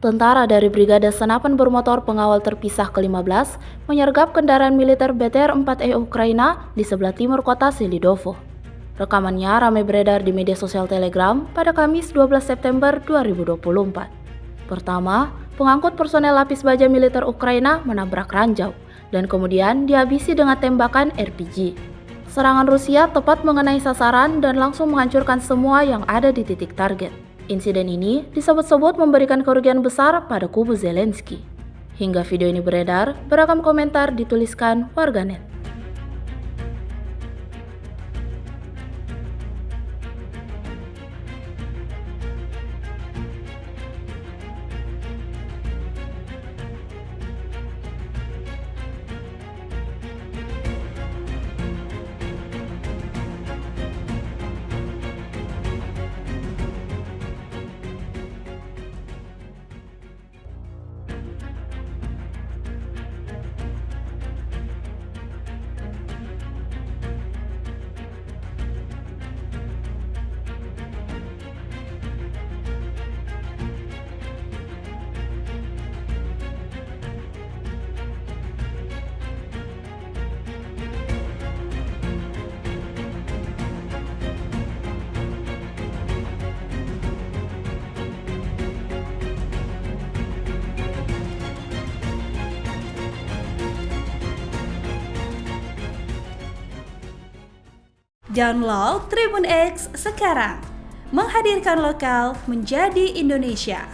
Tentara dari Brigade Senapan Bermotor Pengawal Terpisah ke-15 menyergap kendaraan militer BTR-4E Ukraina di sebelah timur kota Selidovo. Rekamannya ramai beredar di media sosial Telegram pada Kamis 12 September 2024. Pertama, pengangkut personel lapis baja militer Ukraina menabrak ranjau dan kemudian dihabisi dengan tembakan RPG. Serangan Rusia tepat mengenai sasaran dan langsung menghancurkan semua yang ada di titik target. Insiden ini disebut-sebut memberikan kerugian besar pada kubu Zelensky. Hingga video ini beredar, beragam komentar dituliskan warganet. Download Tribun X sekarang, menghadirkan lokal menjadi Indonesia.